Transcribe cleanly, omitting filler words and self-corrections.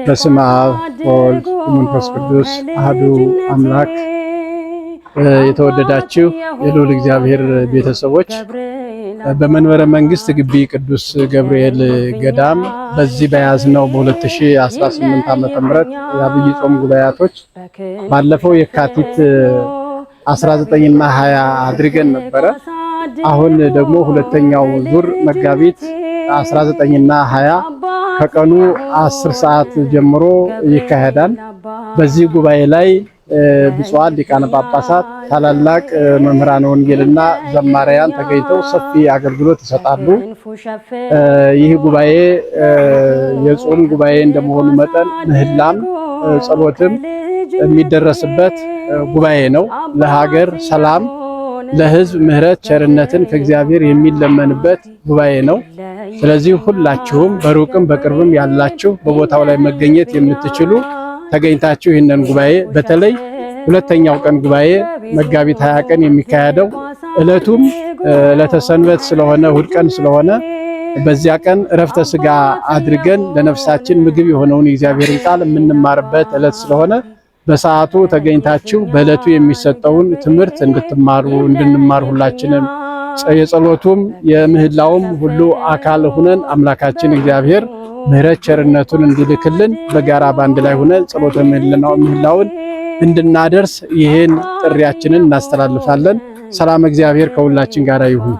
በስመ አብ ወወልድ ወመንፈስ ቅዱስ አሐዱ አምላክ። የተወደዳችሁ የልዑል እግዚአብሔር ቤተሰቦች በመንበረ መንግስት ግቢ ቅዱስ ገብርኤል ገዳም በዚህ በያዝነው በ2018 ዓመተ ምህረት የአብይ ጾም ጉባኤያቶች ባለፈው የካቲት 19 እና 20 አድርገን ነበረ። አሁን ደግሞ ሁለተኛው ዙር መጋቢት 19 እና 20 ከቀኑ 10 ሰዓት ጀምሮ ይካሄዳል። በዚህ ጉባኤ ላይ ብፁዓን ሊቃነ ጳጳሳት፣ ታላላቅ መምህራነ ወንጌልና ዘማሪያን ተገኝተው ሰፊ አገልግሎት ይሰጣሉ። ይህ ጉባኤ የጾም ጉባኤ እንደመሆኑ መጠን ምህላም ጸሎትም የሚደረስበት ጉባኤ ነው። ለሀገር ሰላም፣ ለሕዝብ ምሕረት ቸርነትን ከእግዚአብሔር የሚለመንበት ጉባኤ ነው። ስለዚህ ሁላችሁም በሩቅም በቅርብም ያላችሁ በቦታው ላይ መገኘት የምትችሉ ተገኝታችሁ ይህንን ጉባኤ በተለይ ሁለተኛው ቀን ጉባኤ መጋቢት 20 ቀን የሚካሄደው ዕለቱም ዕለተ ሰንበት ስለሆነ እሑድ ቀን ስለሆነ በዚያ ቀን ዕረፍተ ሥጋ አድርገን ለነፍሳችን ምግብ የሆነውን የእግዚአብሔርን ቃል የምንማርበት ዕለት ስለሆነ በሰዓቱ ተገኝታችሁ በዕለቱ የሚሰጠውን ትምህርት እንድንማር ሁላችንም የጸሎቱም የምህላውም ሁሉ አካል ሆነን አምላካችን እግዚአብሔር ምሕረት ቸርነቱን እንዲልክልን በጋራ ባንድ ላይ ሆነን ጸሎተ ምህላውን እንድናደርስ ይሄን ጥሪያችንን እናስተላልፋለን። ሰላም እግዚአብሔር ከሁላችን ጋር ይሁን።